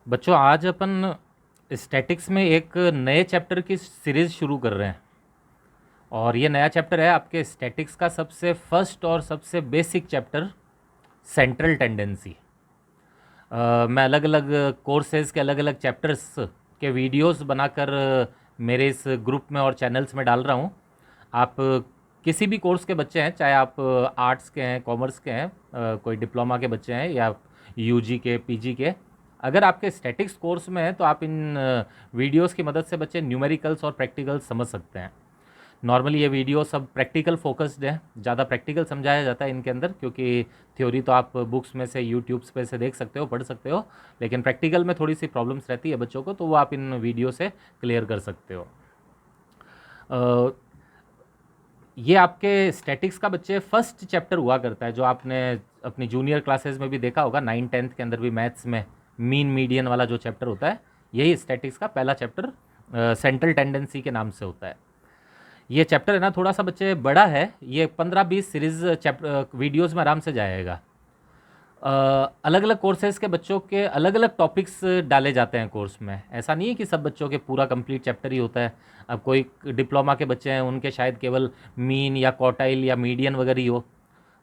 बच्चों आज अपन स्टैटिक्स में एक नए चैप्टर की सीरीज़ शुरू कर रहे हैं। और ये नया चैप्टर है आपके स्टैटिक्स का सबसे फर्स्ट और सबसे बेसिक चैप्टर, सेंट्रल टेंडेंसी। मैं अलग अलग कोर्सेज़ के अलग अलग चैप्टर्स के वीडियोस बनाकर मेरे इस ग्रुप में और चैनल्स में डाल रहा हूँ। आप किसी भी कोर्स के बच्चे हैं, चाहे आप आर्ट्स के हैं, कॉमर्स के हैं, कोई डिप्लोमा के बच्चे हैं या यूजी के, पीजी के, अगर आपके स्टैटिक्स कोर्स में है तो आप इन वीडियोस की मदद से बच्चे न्यूमेरिकल्स और प्रैक्टिकल्स समझ सकते हैं। नॉर्मली ये वीडियो सब प्रैक्टिकल फोकस्ड है, ज़्यादा प्रैक्टिकल समझाया जाता है इनके अंदर, क्योंकि थ्योरी तो आप बुक्स में से, यूट्यूब्स पे से देख सकते हो, पढ़ सकते हो, लेकिन प्रैक्टिकल में थोड़ी सी प्रॉब्लम्स रहती है बच्चों को, तो वो आप इन वीडियो से क्लियर कर सकते हो। ये आपके स्टैटिक्स का बच्चे फर्स्ट चैप्टर हुआ करता है, जो आपने अपनी जूनियर क्लासेस में भी देखा होगा, 9th 10th के अंदर भी मैथ्स में मीन मीडियन वाला जो चैप्टर होता है, यही स्टैटिक्स का पहला चैप्टर सेंट्रल टेंडेंसी के नाम से होता है। ये चैप्टर है ना, थोड़ा सा बच्चे बड़ा है, ये 15-20 सीरीज चैप्टर वीडियोज़ में आराम से जाएगा। अलग अलग कोर्सेज़ के बच्चों के अलग अलग टॉपिक्स डाले जाते हैं कोर्स में। ऐसा नहीं है कि सब बच्चों के पूरा कंप्लीट चैप्टर ही होता है। अब कोई डिप्लोमा के बच्चे हैं, उनके शायद केवल मीन या क्वार्टाइल या मीडियन वगैरह ही हो।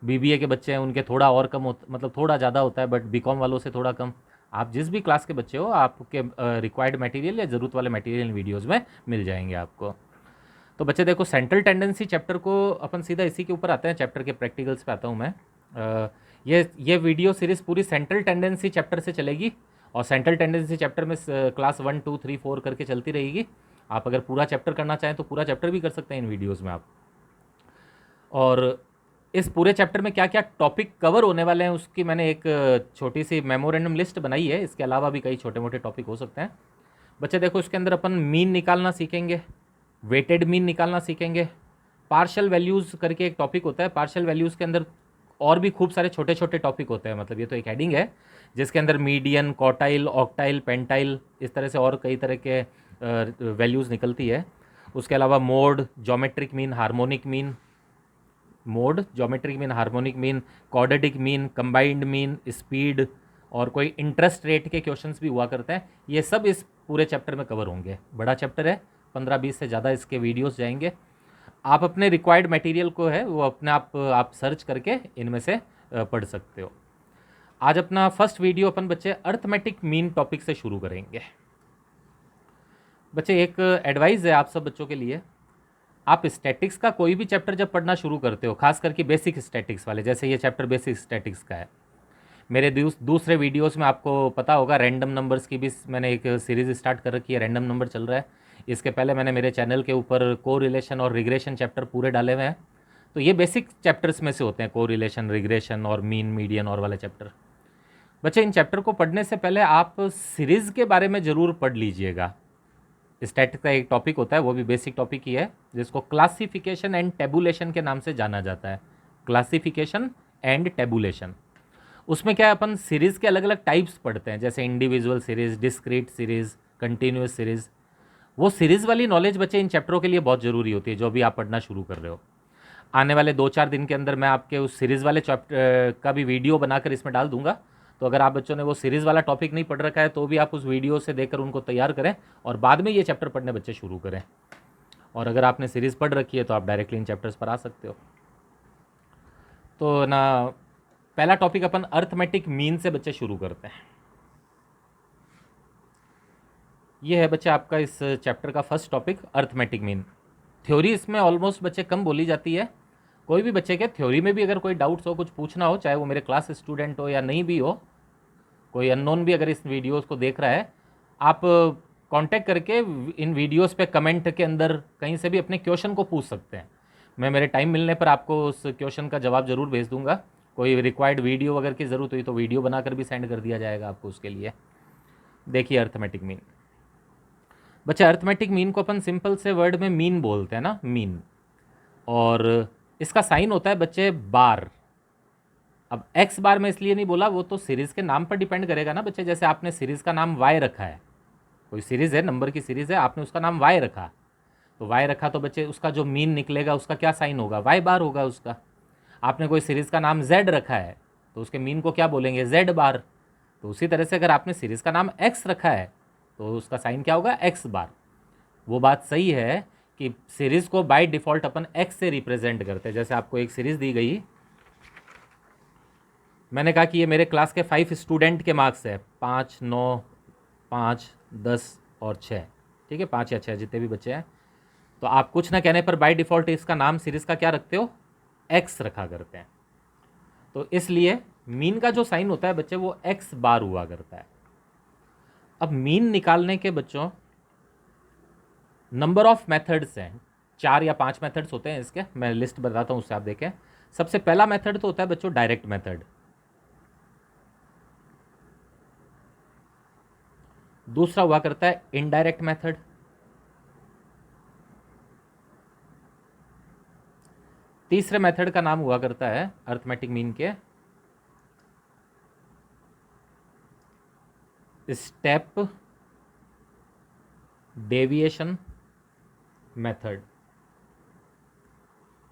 बीबीए के बच्चे हैं, उनके थोड़ा और कम होता, मतलब थोड़ा ज़्यादा होता है, बट बीकॉम वालों से थोड़ा कम। आप जिस भी क्लास के बच्चे हो, आपके रिक्वायर्ड मटेरियल या ज़रूरत वाले मटेरियल वीडियोज़ में मिल जाएंगे आपको। तो बच्चे देखो, सेंट्रल टेंडेंसी चैप्टर को अपन सीधा इसी के ऊपर आते हैं, चैप्टर के प्रैक्टिकल्स पे आता हूँ मैं। ये वीडियो सीरीज़ पूरी सेंट्रल टेंडेंसी चैप्टर से चलेगी, और सेंट्रल टेंडेंसी चैप्टर में क्लास 1 2 3 4 करके चलती रहेगी। आप अगर पूरा चैप्टर करना चाहें तो पूरा चैप्टर भी कर सकते हैं इन वीडियोज़ में आप। और इस पूरे चैप्टर में क्या क्या टॉपिक कवर होने वाले हैं, उसकी मैंने एक छोटी सी मेमोरेंडम लिस्ट बनाई है। इसके अलावा भी कई छोटे मोटे टॉपिक हो सकते हैं। बच्चे देखो, इसके अंदर अपन मीन निकालना सीखेंगे, वेटेड मीन निकालना सीखेंगे, पार्शियल वैल्यूज़ करके एक टॉपिक होता है। पार्शियल वैल्यूज़ के अंदर और भी खूब सारे छोटे छोटे टॉपिक होते हैं, मतलब ये तो एक हेडिंग है जिसके अंदर मीडियन, क्वार्टाइल, ऑक्टाइल, पेंटाइल, इस तरह से और कई तरह के वैल्यूज़ निकलती है। उसके अलावा mode, geometric mean, harmonic mean, mode, geometric mean, harmonic mean, quadratic mean, combined mean, speed, और कोई इंटरेस्ट रेट के क्वेश्चंस भी हुआ करते हैं। ये सब इस पूरे चैप्टर में कवर होंगे। बड़ा चैप्टर है, 15-20 से ज़्यादा इसके वीडियोस जाएंगे। आप अपने रिक्वायर्ड मटेरियल को है वो अपने आप सर्च करके इनमें से पढ़ सकते हो। आज अपना फर्स्ट वीडियो अपन बच्चे अर्थमेटिक मीन टॉपिक से शुरू करेंगे। बच्चे एक एडवाइस है आप सब बच्चों के लिए, आप स्टैटिक्स का कोई भी चैप्टर जब पढ़ना शुरू करते हो, खास करके बेसिक स्टैटिक्स वाले, जैसे ये चैप्टर बेसिक स्टैटिक्स का है, मेरे दूसरे वीडियोस में आपको पता होगा रैंडम नंबर्स की भी मैंने एक सीरीज़ स्टार्ट कर रखी है, रैंडम नंबर चल रहा है। इसके पहले मैंने मेरे चैनल के ऊपर को रिलेशन और रिग्रेशन चैप्टर पूरे डाले हुए हैं। तो ये बेसिक चैप्टर्स में से होते हैं, को रिलेशन, रिग्रेशन और मीन, मीडियन और वाले चैप्टर। बच्चे इन चैप्टर को पढ़ने से पहले आप सीरीज़ के बारे में ज़रूर पढ़ लीजिएगा। स्टैटिक्स का एक टॉपिक होता है, वो भी बेसिक टॉपिक ही है, जिसको क्लासिफिकेशन एंड टेबुलेशन के नाम से जाना जाता है। क्लासिफिकेशन एंड टेबुलेशन, उसमें क्या है, अपन सीरीज़ के अलग अलग टाइप्स पढ़ते हैं, जैसे individual series, discrete series, continuous series. वो सीरीज़ वाली नॉलेज बच्चे इन चैप्टरों के लिए बहुत ज़रूरी होती है, जो भी आप पढ़ना शुरू कर रहे हो। आने वाले 2-4 दिन के अंदर मैं आपके उस सीरीज़ वाले चैप्टर का भी वीडियो बनाकर इसमें डाल दूंगा। तो अगर आप बच्चों ने वो सीरीज़ वाला टॉपिक नहीं पढ़ रखा है तो भी आप उस वीडियो से देखकर उनको तैयार करें, और बाद में ये चैप्टर पढ़ने बच्चे शुरू करें। और अगर आपने सीरीज़ पढ़ रखी है तो आप डायरेक्टली इन चैप्टर्स पर आ सकते हो। तो ना, पहला टॉपिक अपन अर्थमेटिक मीन से बच्चे शुरू करते हैं। ये है बच्चे आपका इस चैप्टर का first topic, arithmetic mean. Theory इसमें ऑलमोस्ट बच्चे कम बोली जाती है। कोई भी बच्चे के थ्योरी में भी अगर कोई डाउट्स हो, कुछ पूछना हो, चाहे वो मेरे क्लास स्टूडेंट हो या नहीं भी हो, कोई अननोन भी अगर इस वीडियोस को देख रहा है, आप कांटेक्ट करके इन वीडियोस पे कमेंट के अंदर कहीं से भी अपने क्वेश्चन को पूछ सकते हैं। मैं मेरे टाइम मिलने पर आपको उस क्वेश्चन का जवाब ज़रूर भेज दूंगा। कोई रिक्वायर्ड वीडियो अगर की ज़रूरत हुई तो वीडियो बनाकर भी सेंड कर दिया जाएगा आपको उसके लिए। देखिए अर्थमेटिक मीन। बच्चे अर्थमेटिक मीन को अपन सिंपल से वर्ड में मीन बोलते हैं ना, मीन। और इसका साइन होता है बच्चे बार। अब एक्स बार में इसलिए नहीं बोला, वो तो सीरीज़ के नाम पर डिपेंड करेगा ना बच्चे। जैसे आपने सीरीज़ का नाम वाई रखा है, कोई सीरीज़ है, नंबर की सीरीज़ है, आपने उसका नाम वाई रखा, तो वाई रखा तो बच्चे उसका जो मीन निकलेगा उसका क्या साइन होगा, वाई बार होगा उसका। आपने कोई सीरीज़ का नाम जेड रखा है तो उसके मीन को क्या बोलेंगे, जेड बार। तो उसी तरह से अगर आपने सीरीज़ का नाम एक्स रखा है तो उसका साइन क्या होगा, एक्स बार। वो बात सही है कि सीरीज़ को बाय डिफ़ॉल्ट अपन एक्स से रिप्रेजेंट करते हैं। जैसे आपको एक सीरीज़ दी गई, मैंने कहा कि ये मेरे क्लास के 5 स्टूडेंट के मार्क्स है, 5, 9, 5, 10 और 6, ठीक है, 5 या 6 जितने भी बच्चे हैं। तो आप कुछ ना कहने पर बाय डिफ़ॉल्ट इसका नाम सीरीज़ का क्या रखते हो, एक्स रखा करते हैं। तो इसलिए मीन का जो साइन होता है बच्चे वो एक्स बार हुआ करता है। अब मीन निकालने के बच्चों नंबर ऑफ मेथड्स हैं, 4 या 5 मेथड्स होते हैं इसके, मैं लिस्ट बताता हूँ उससे आप देखें। सबसे पहला मेथड तो होता है बच्चों डायरेक्ट मेथड, दूसरा हुआ करता है इनडायरेक्ट मेथड, तीसरे मेथड का नाम हुआ करता है अर्थमेटिक मीन के स्टेप डेविएशन मेथड।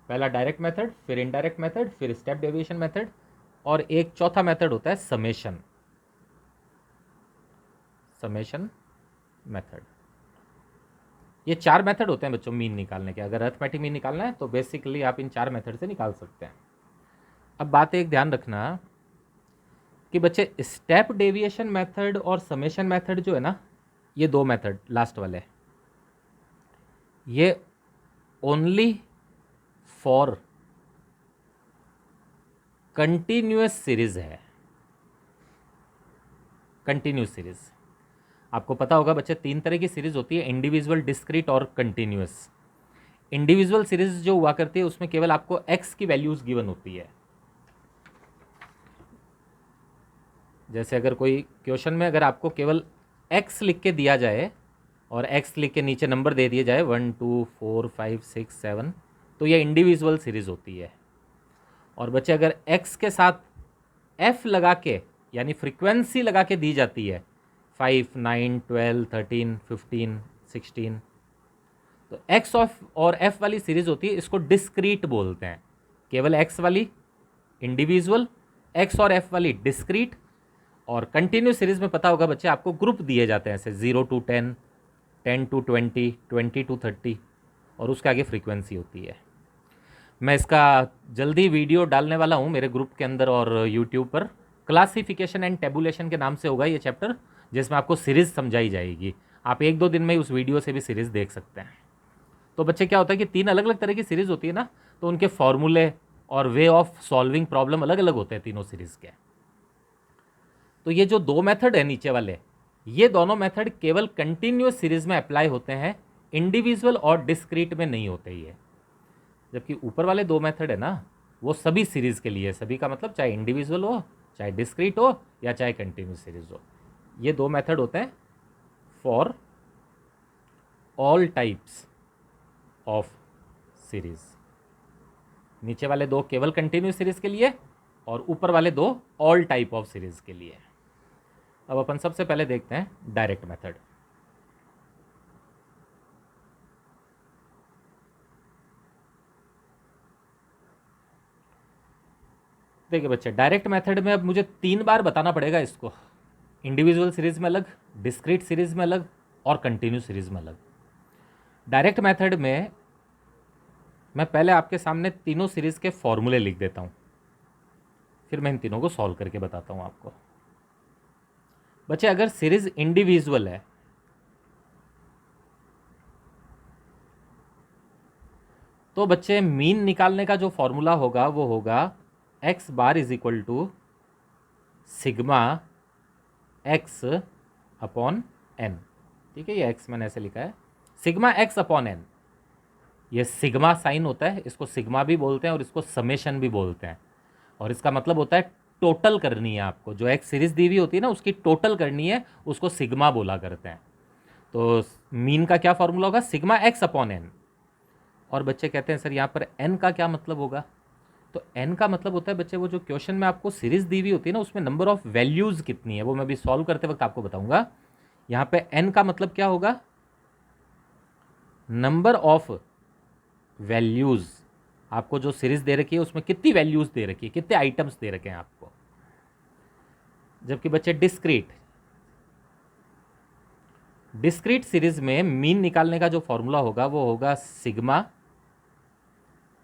पहला डायरेक्ट मेथड, फिर इनडायरेक्ट मेथड, फिर स्टेप डेविएशन मेथड, और एक चौथा मेथड होता है समेशन मेथड। ये 4 मेथड होते हैं बच्चों मीन निकालने के। अगर अर्थमेटिक मीन निकालना है तो बेसिकली आप इन 4 मेथड से निकाल सकते हैं। अब बात एक ध्यान रखना कि बच्चे स्टेप डेविएशन मेथड और समेशन मेथड जो है ना, ये 2 मेथड लास्ट वाले, ये ओनली फॉर कंटिन्यूअस सीरीज है। कंटिन्यूअस सीरीज आपको पता होगा बच्चे 3 तरह की सीरीज होती है, इंडिविजुअल, डिस्क्रीट और कंटिन्यूअस। इंडिविजुअल सीरीज जो हुआ करती है उसमें केवल आपको एक्स की वैल्यूज गिवन होती है। जैसे अगर कोई क्वेश्चन में अगर आपको केवल एक्स लिख के दिया जाए और एक्स लिख के नीचे नंबर दे दिए जाए 1, 2, 4, 5, 6, 7, तो ये इंडिविजुअल सीरीज होती है। और बच्चे अगर एक्स के साथ एफ लगा के यानी फ्रीक्वेंसी लगा के दी जाती है 5, 9, 12, 13, 15, 16, तो एक्स और एफ वाली सीरीज होती है, इसको डिस्क्रीट बोलते हैं। केवल एक्स वाली इंडिविजुअल, एक्स और एफ वाली डिस्क्रीट। और कंटिन्यूस सीरीज में पता होगा बच्चे आपको ग्रुप दिए जाते हैं ऐसे 0 to 10, 10 to 20, 20 to 30, और उसके आगे फ्रीक्वेंसी होती है। मैं इसका जल्दी वीडियो डालने वाला हूँ मेरे ग्रुप के अंदर और यूट्यूब पर, क्लासिफिकेशन एंड टेबुलेशन के नाम से होगा ये चैप्टर, जिसमें आपको सीरीज़ समझाई जाएगी। आप 1-2 दिन में उस वीडियो से भी सीरीज़ देख सकते हैं। तो बच्चे क्या होता है कि 3 अलग अलग तरह की सीरीज़ होती है ना, तो उनके फॉर्मूले और वे ऑफ सॉल्विंग प्रॉब्लम अलग अलग होते हैं तीनों सीरीज़ के। तो ये जो 2 मेथड है नीचे वाले, ये दोनों मेथड केवल कंटिन्यूअस सीरीज में अप्लाई होते हैं, इंडिविजुअल और डिस्क्रीट में नहीं होते ये। जबकि ऊपर वाले 2 मेथड है ना, वो सभी सीरीज के लिए, सभी का मतलब चाहे इंडिविजुअल हो, चाहे डिस्क्रीट हो, या चाहे कंटिन्यूअस सीरीज हो। ये 2 मेथड होते हैं for all types of series. नीचे वाले 2 केवल कंटिन्यूअस सीरीज के लिए और ऊपर वाले 2 ऑल टाइप ऑफ सीरीज के लिए। अब अपन सबसे पहले देखते हैं डायरेक्ट मेथड। देखिए बच्चे, डायरेक्ट मेथड में अब मुझे 3 बार बताना पड़ेगा इसको, इंडिविजुअल सीरीज में अलग, डिस्क्रीट सीरीज में अलग और कंटिन्यू सीरीज में अलग। डायरेक्ट मेथड में मैं पहले आपके सामने तीनों सीरीज के फॉर्मूले लिख देता हूँ, फिर मैं इन तीनों को सॉल्व करके बताता हूँ आपको। बच्चे अगर सीरीज इंडिविजुअल है तो बच्चे मीन निकालने का जो फॉर्मूला होगा वो होगा x bar is equal to sigma x upon n. ठीक है, ये एक्स मैंने ऐसे लिखा है, सिग्मा एक्स अपॉन एन। ये सिग्मा साइन होता है, इसको सिग्मा भी बोलते हैं और इसको समेशन भी बोलते हैं। और इसका मतलब होता है टोटल करनी है आपको, जो एक सीरीज दी हुई होती है ना उसकी टोटल करनी है, उसको सिग्मा बोला करते हैं। तो मीन का क्या फॉर्मूला होगा, सिग्मा एक्स अपॉन एन। और बच्चे कहते हैं सर यहाँ पर एन का क्या मतलब होगा, तो एन का मतलब होता है बच्चे वो जो क्वेश्चन में आपको सीरीज दी हुई होती है ना उसमें नंबर ऑफ वैल्यूज कितनी है, वो मैं भी सॉल्व करते वक्त आपको बताऊंगा। यहाँ पे एन का मतलब क्या होगा, नंबर ऑफ वैल्यूज। आपको जो सीरीज दे रखी है उसमें कितनी वैल्यूज दे रखी है, कितने आइटम्स दे रखे हैं आपको। जबकि बच्चे डिस्क्रीट सीरीज में मीन निकालने का जो फॉर्मूला होगा वो होगा sigma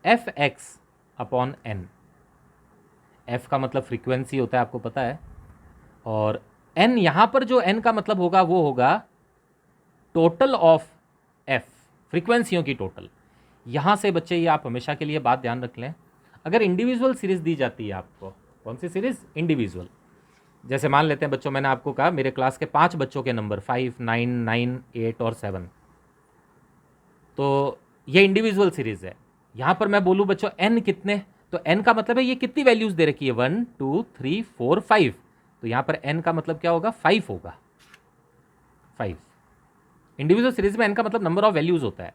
F x upon n. F का मतलब फ्रीक्वेंसी होता है, आपको पता है, और एन यहां पर जो एन का मतलब होगा वो होगा टोटल ऑफ एफ, फ्रीक्वेंसियों की टोटल। यहां से बच्चे ये आप हमेशा के लिए बात ध्यान रख लें, अगर इंडिविजुअल सीरीज दी जाती है आपको, कौन सी सीरीज? इंडिविजुअल। जैसे मान लेते हैं बच्चों, मैंने आपको कहा मेरे क्लास के 5 बच्चों के नंबर 5, 9, 9, 8 और 7, तो ये इंडिविजुअल सीरीज है। यहां पर मैं बोलूं बच्चों एन कितने, तो एन का मतलब है ये कितनी वैल्यूज दे रखी है, 1, 2, 3, 4, 5, तो यहां पर एन का मतलब क्या होगा? 5 होगा, 5। इंडिविजुअल सीरीज में एन का मतलब नंबर ऑफ वैल्यूज होता है,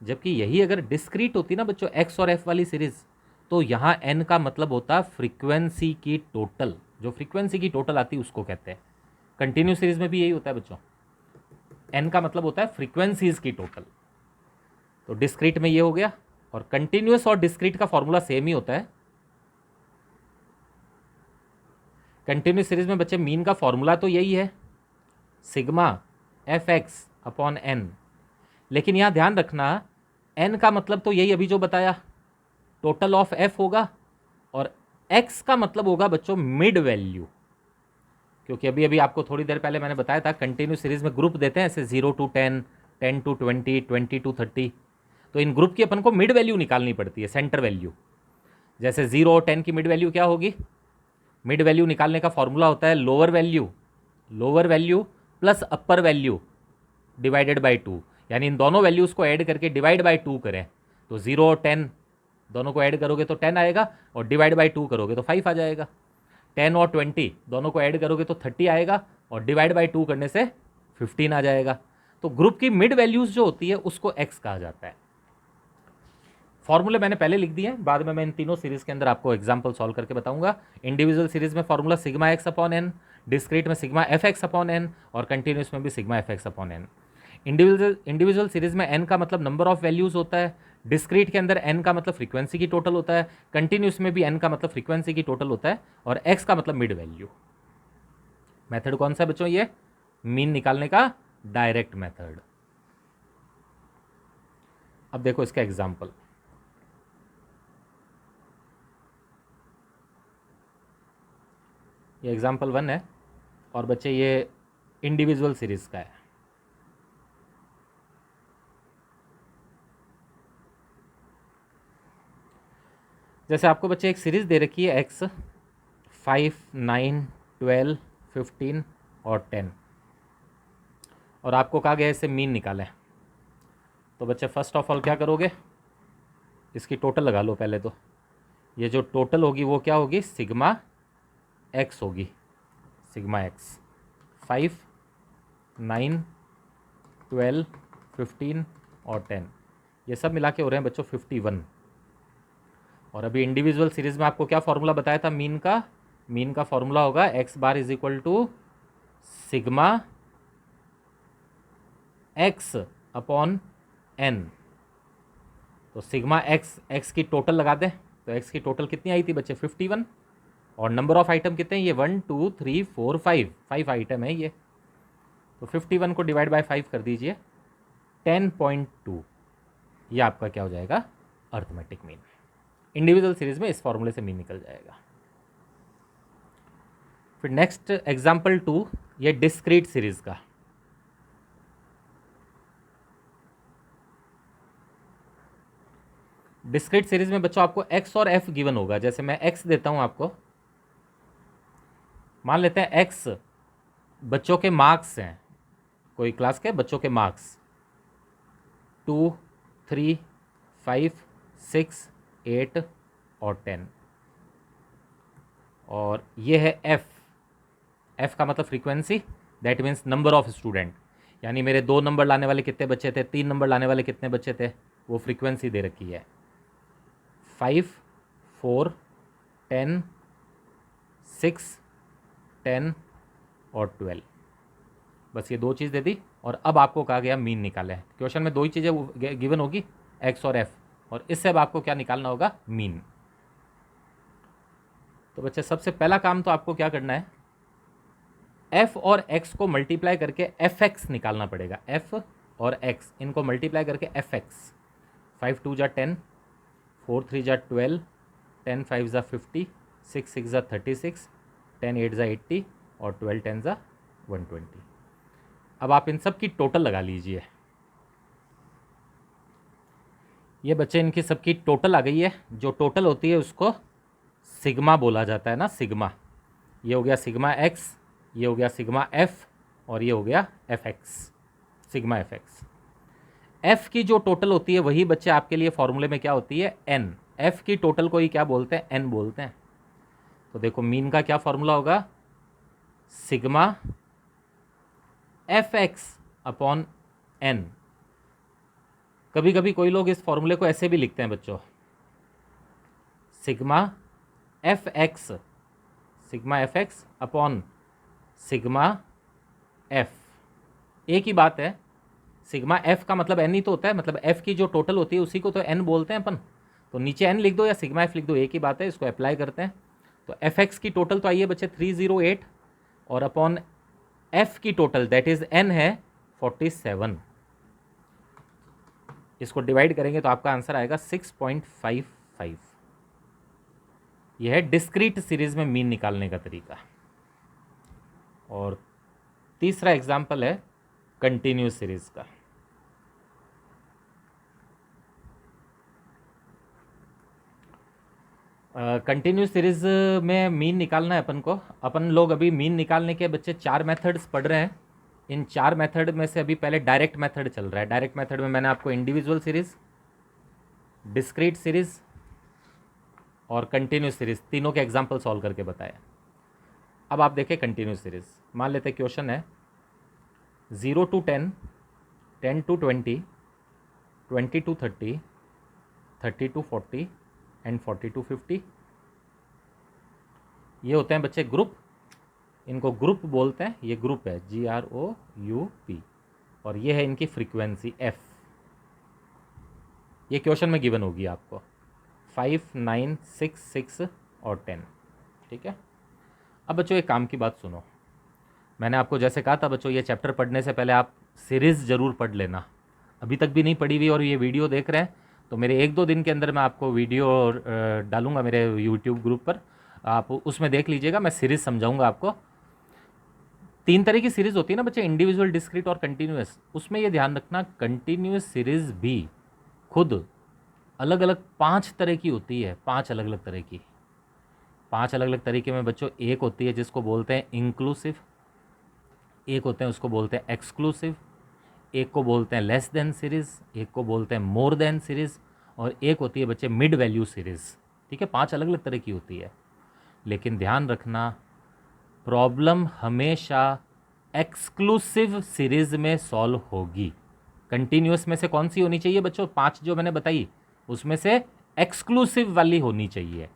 जबकि यही अगर डिस्क्रीट होती ना बच्चों, एक्स और एफ वाली सीरीज, तो यहां एन का मतलब होता फ्रीक्वेंसी की टोटल। जो फ्रीक्वेंसी की टोटल आती है उसको कहते हैं। कंटिन्यूस सीरीज में भी यही होता है बच्चों, एन का मतलब होता है फ्रीक्वेंसीज की टोटल। तो डिस्क्रीट में ये हो गया, और कंटिन्यूस और डिस्क्रीट का फॉर्मूला सेम ही होता है। कंटिन्यूस सीरीज में बच्चे मीन का फॉर्मूला तो यही है, sigma F x upon n, लेकिन यहां ध्यान रखना एन का मतलब तो यही अभी जो बताया, टोटल ऑफ एफ होगा, और एक्स का मतलब होगा बच्चों मिड वैल्यू। क्योंकि अभी अभी आपको थोड़ी देर पहले मैंने बताया था कंटिन्यूस सीरीज में ग्रुप देते हैं ऐसे 0 to 10, 10 to 20, 20 to 30, तो इन ग्रुप की अपन को मिड वैल्यू निकालनी पड़ती है, सेंटर वैल्यू। जैसे 0 और 10 की मिड वैल्यू क्या होगी? मिड वैल्यू निकालने का फॉर्मूला होता है lower value plus upper value divided by 2, यानी इन दोनों वैल्यूज को ऐड करके डिवाइड बाई 2 करें, तो 0 और 10 दोनों को ऐड करोगे तो 10 आएगा, और डिवाइड बाई 2 करोगे तो 5 आ जाएगा। 10 और 20 दोनों को ऐड करोगे तो 30 आएगा, और डिवाइड बाई 2 करने से 15 आ जाएगा। तो ग्रुप की मिड वैल्यूज जो होती है उसको एक्स कहा जाता है। फॉर्मूले मैंने पहले लिख दिए हैं, बाद में मैं इन तीनों सीरीज के अंदर आपको एग्जांपल सॉल्व करके बताऊंगा। इंडिविजुअल सीरीज में formula sigma x upon N, discrete में sigma F x upon N, और कंटिन्यूस में भी sigma F x upon N. Individual series में एन का मतलब नंबर ऑफ वैल्यूज होता है, डिस्क्रीट के अंदर एन का मतलब फ्रीक्वेंसी की टोटल होता है, कंटिन्यूस में भी एन का मतलब फ्रीक्वेंसी की टोटल होता है, और एक्स का मतलब मिड वैल्यू। मेथड कौन सा है बच्चों? ये मीन निकालने का डायरेक्ट मेथड। अब देखो इसका एग्जाम्पल, ये एग्जाम्पल 1 है, और बच्चे ये इंडिविजुअल सीरीज का है। जैसे आपको बच्चे एक सीरीज दे रखी है एक्स 5, 9, 12, 15 और 10, और आपको कहा गया इससे मीन निकालें। तो बच्चे फर्स्ट ऑफ ऑल क्या करोगे? इसकी टोटल लगा लो पहले तो। ये जो टोटल होगी वो क्या होगी? सिग्मा एक्स होगी, सिग्मा एक्स। 5, 9, 12, 15 और 10, ये सब मिला के हो रहे हैं बच्चों 51। और अभी इंडिविजुअल सीरीज में आपको क्या फॉर्मूला बताया था मीन का? मीन का फॉर्मूला होगा x bar is equal to sigma x upon n. तो सिग्मा एक्स, एक्स की टोटल लगा दें, तो एक्स की टोटल कितनी आई थी बच्चे? 51, और नंबर ऑफ आइटम कितने हैं? ये 1, 2, 3, 4, 5 आइटम है ये। तो 51 को डिवाइड बाय 5 कर दीजिए, 10.2, ये आपका क्या हो जाएगा? Arithmetic mean. इंडिविजुअल सीरीज में इस फॉर्मूले से मीन निकल जाएगा। फिर नेक्स्ट एग्जाम्पल 2, ये डिस्क्रीट सीरीज का। डिस्क्रीट सीरीज में बच्चों आपको एक्स और एफ गिवन होगा। जैसे मैं एक्स देता हूं आपको, मान लेते हैं एक्स बच्चों के मार्क्स हैं, कोई क्लास के बच्चों के मार्क्स 2, 3, 5, 6, 8 और 10, और ये है एफ। एफ का मतलब frequency, that means number of student, यानी मेरे 2 नंबर लाने वाले कितने बच्चे थे, 3 नंबर लाने वाले कितने बच्चे थे, वो फ्रीक्वेंसी दे रखी है। 5, 4, 10, 6, 10 और 12, बस ये 2 चीज़ दे दी, और अब आपको कहा गया मीन निकाले। क्वेश्चन में 2 ही चीज़ें गिवन होगी, एक्स और एफ, और इससे अब आपको क्या निकालना होगा? मीन। तो बच्चे सबसे पहला काम तो आपको क्या करना है, f और x को मल्टीप्लाई करके fx निकालना पड़ेगा। f और x इनको मल्टीप्लाई करके fx, 5 2 जा 10, 4 3 जा 12, 10 5 जा 50, 6 6 जा 36, 10 8 जा 80 और 12 10 जा 120। अब आप इन सब की टोटल लगा लीजिए। ये बच्चे इनकी सबकी टोटल आ गई है। जो टोटल होती है उसको सिग्मा बोला जाता है ना, सिग्मा। ये हो गया सिग्मा एक्स, ये हो गया सिग्मा एफ और ये हो गया F x, sigma F x. F की जो टोटल होती है वही बच्चे आपके लिए फॉर्मूले में क्या होती है, एन। एफ की टोटल को ही क्या बोलते हैं, एन बोलते हैं। तो देखो मीन का क्या फॉर्मूला होगा, sigma F x upon n. कभी कभी कोई लोग इस फॉर्मूले को ऐसे भी लिखते हैं बच्चों, sigma F x, sigma F x upon sigma F. एक ही बात है, सिग्मा एफ का मतलब एन ही तो होता है, मतलब एफ की जो टोटल होती है उसी को तो एन बोलते हैं अपन। तो नीचे एन लिख दो या सिग्मा एफ लिख दो, एक ही बात है। इसको अप्लाई करते हैं तो एफ एक्स की टोटल तो आइए बच्चे 308 और अपॉन एफ की टोटल दैट इज एन है 47। इसको डिवाइड करेंगे तो आपका आंसर आएगा 6.55। यह है डिस्क्रीट सीरीज में मीन निकालने का तरीका। और तीसरा एग्जाम्पल है कंटिन्यूस सीरीज का। कंटिन्यूस सीरीज में मीन निकालना है अपन को। अपन लोग अभी मीन निकालने के बच्चे 4 मेथड्स पढ़ रहे हैं। इन 4 मेथड में से अभी पहले डायरेक्ट मेथड चल रहा है। डायरेक्ट मेथड में मैंने आपको इंडिविजुअल सीरीज, डिस्क्रीट सीरीज और कंटिन्यूस सीरीज तीनों के एग्जाम्पल सॉल्व करके बताया। अब आप देखें कंटिन्यूस सीरीज। मान लेते हैं क्वेश्चन है 0 to 10, 10 to 20, 20 to 30, 30 to 40 and 40 to 50। ये होते हैं बच्चे ग्रुप, इनको ग्रुप बोलते हैं। ये ग्रुप है GROUP और ये है इनकी फ्रीक्वेंसी F। ये क्वेश्चन में गिवन होगी आपको 5, 9, 6, 6 और 10। ठीक है। अब बच्चों एक काम की बात सुनो, मैंने आपको जैसे कहा था बच्चों ये चैप्टर पढ़ने से पहले आप सीरीज़ ज़रूर पढ़ लेना। अभी तक भी नहीं पढ़ी हुई और ये वीडियो देख रहे हैं तो मेरे 1-2 दिन के अंदर मैं आपको वीडियो डालूंगा मेरे यूट्यूब ग्रुप पर, आप उसमें देख लीजिएगा। मैं सीरीज़ समझाऊंगा आपको। 3 तरह की सीरीज़ होती है ना बच्चे, इंडिविजुअल, डिस्क्रीट और कंटिन्यूस। उसमें ये ध्यान रखना कंटिन्यूस सीरीज़ भी खुद अलग अलग 5 तरह की होती है। 5 अलग अलग तरह की, 5 अलग अलग तरीके में बच्चों। एक होती है जिसको बोलते हैं इंक्लूसिव, एक होते हैं उसको बोलते हैं एक्सक्लूसिव, एक को बोलते हैं लेस देन सीरीज़, एक को बोलते हैं मोर देन सीरीज़ और एक होती है बच्चे मिड वैल्यू सीरीज़। ठीक है, 5 अलग अलग तरह की होती है। लेकिन ध्यान रखना प्रॉब्लम हमेशा एक्सक्लूसिव सीरीज़ में सॉल्व होगी। कंटिन्यूस में से कौन सी होनी चाहिए बच्चों, 5 जो मैंने बताई उसमें से एक्सक्लूसिव वाली होनी चाहिए।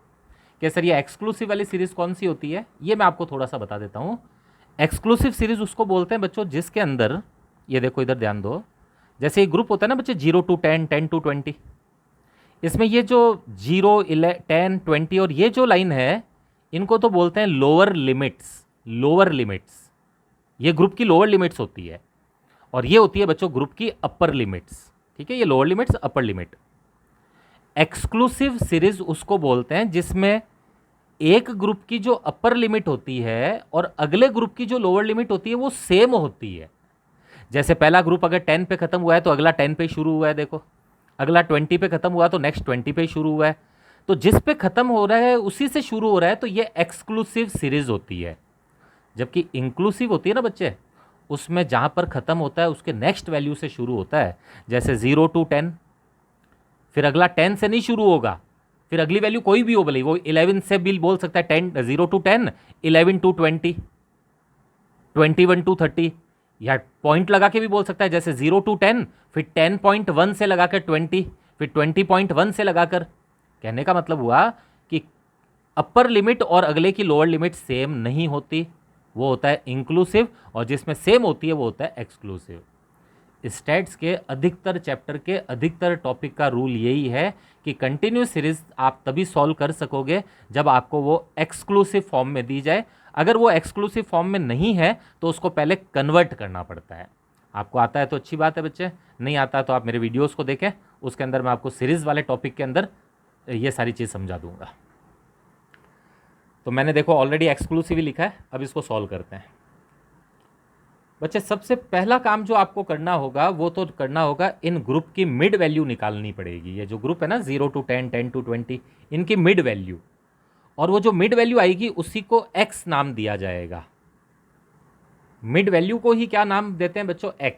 क्या सर ये एक्सक्लूसिव वाली सीरीज़ कौन सी होती है, ये मैं आपको थोड़ा सा बता देता हूँ। एक्सक्लूसिव सीरीज़ उसको बोलते हैं बच्चों जिसके अंदर, ये देखो इधर ध्यान दो, जैसे एक ग्रुप होता है ना बच्चे 0 to 10, 10 to 20, इसमें ये जो 0, 10, 20 और ये जो लाइन है इनको तो बोलते हैं लोअर लिमिट्स। लोअर लिमिट्स ये ग्रुप की लोअर लिमिट्स होती है और ये होती है बच्चों ग्रुप की अपर लिमिट्स। ठीक है, ये lower limits, upper limit. Exclusive series उसको बोलते हैं जिसमें एक ग्रुप की जो अपर लिमिट होती है और अगले ग्रुप की जो लोअर लिमिट होती है वो सेम होती है। जैसे पहला ग्रुप अगर 10 पे खत्म हुआ है तो अगला 10 पे शुरू हुआ है, देखो अगला 20 पे खत्म हुआ तो नेक्स्ट 20 पे शुरू हुआ है। तो जिस पे खत्म हो रहा है उसी से शुरू हो रहा है, तो ये एक्सक्लूसिव सीरीज होती है। जबकि इंक्लूसिव होती है ना बच्चे, उसमें जहां पर खत्म होता है उसके नेक्स्ट वैल्यू से शुरू होता है। जैसे 0 to 10, फिर अगला 10 से नहीं शुरू होगा, फिर अगली वैल्यू कोई भी हो, भले वो 11 से भी बोल सकता है, 0 to 10, 11 to 20, 21 to 30, या पॉइंट लगा के भी बोल सकता है, जैसे 0 to 10, फिर 10.1 से लगाकर 20, फिर 20.1 से लगाकर। कहने का मतलब हुआ कि अपर लिमिट और अगले की लोअर लिमिट सेम नहीं होती, वो होता है इंक्लूसिव, और जिसमें सेम होती है वो होता है एक्सक्लूसिव। स्टैट्स के अधिकतर चैप्टर के अधिकतर टॉपिक का रूल यही है कि कंटिन्यूस सीरीज आप तभी सॉल्व कर सकोगे जब आपको वो एक्सक्लूसिव फॉर्म में दी जाए। अगर वो एक्सक्लूसिव फॉर्म में नहीं है तो उसको पहले कन्वर्ट करना पड़ता है। आपको आता है तो अच्छी बात है बच्चे, नहीं आता तो आप मेरे वीडियोस को देखें, उसके अंदर मैं आपको सीरीज़ वाले टॉपिक के अंदर ये सारी चीज़ समझा दूंगा। तो मैंने देखो ऑलरेडी एक्सक्लूसिव लिखा है, अब इसको सॉल्व करते हैं। बच्चे सबसे पहला काम जो आपको करना होगा वो तो करना होगा इन ग्रुप की मिड वैल्यू निकालनी पड़ेगी। ये जो ग्रुप है ना 0 to 10, 10 to 20, इनकी मिड वैल्यू, और वो जो मिड वैल्यू आएगी उसी को x नाम दिया जाएगा। मिड वैल्यू को ही क्या नाम देते हैं बच्चों? x।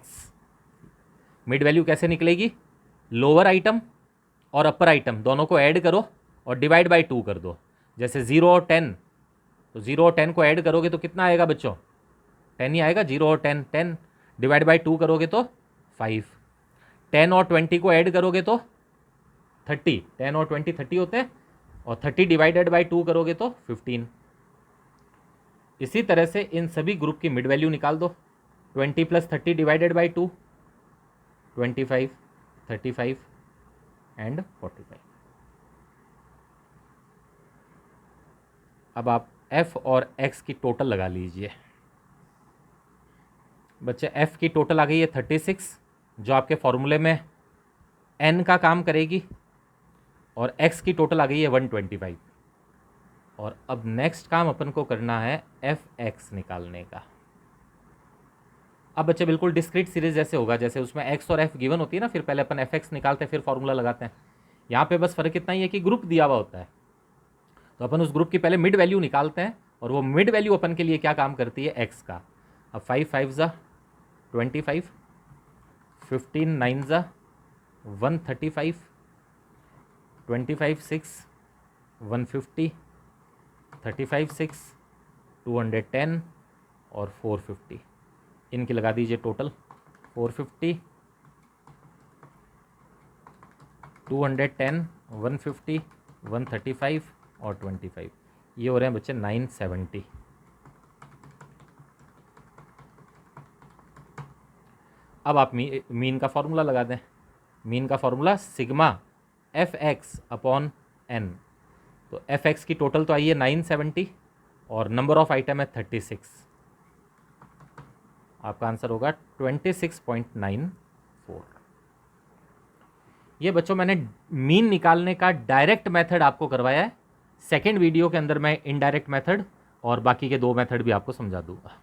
मिड वैल्यू कैसे निकलेगी? लोअर आइटम और अपर आइटम दोनों को ऐड करो और डिवाइड बाई 2 कर दो। जैसे 0 और 10, तो 0 और 10 को ऐड करोगे तो कितना आएगा बच्चों? 10 ही आएगा। 0 और 10, 10 डिवाइड बाई 2 करोगे तो 5। 10 और 20 को ऐड करोगे तो 30। 10 और 20 30 होते हैं, और 30 डिवाइडेड बाई 2 करोगे तो 15। इसी तरह से इन सभी ग्रुप की मिड वैल्यू निकाल दो। 20 प्लस 30 डिवाइडेड बाई 2, 25, 35 एंड 45। अब आप f और x की टोटल लगा लीजिए। बच्चे f की टोटल आ गई है 36, जो आपके फॉर्मूले में n का काम करेगी, और x की टोटल आ गई है 125। और अब नेक्स्ट काम अपन को करना है fx निकालने का। अब बच्चे बिल्कुल डिस्क्रीट सीरीज जैसे होगा, जैसे उसमें x और f गिवन होती है ना, फिर पहले अपन fx निकालते हैं फिर फॉर्मूला लगाते हैं। यहाँ पे बस फर्क इतना ही है कि ग्रुप दिया हुआ होता है, तो अपन उस ग्रुप की पहले मिड वैल्यू निकालते हैं, और वो मिड वैल्यू अपन के लिए क्या काम करती है? x का। अब 5 5 ज़ा 25, 15 9 ज़ा 135, 25 6 150, 35 6 210 और 450। इनकी लगा दीजिए टोटल। 450, 210, 150, 135 और 25, ये हो रहे हैं बच्चे 970। अब आप मीन का फॉर्मूला लगा दें। मीन का formula sigma fx upon n। तो fx की टोटल तो आई है 970 और नंबर ऑफ आइटम है 36। आपका आंसर होगा 26.94। ये बच्चों मैंने मीन निकालने का डायरेक्ट मेथड आपको करवाया है। सेकेंड वीडियो के अंदर मैं इनडायरेक्ट मेथड और बाकी के 2 मेथड भी आपको समझा दूंगा।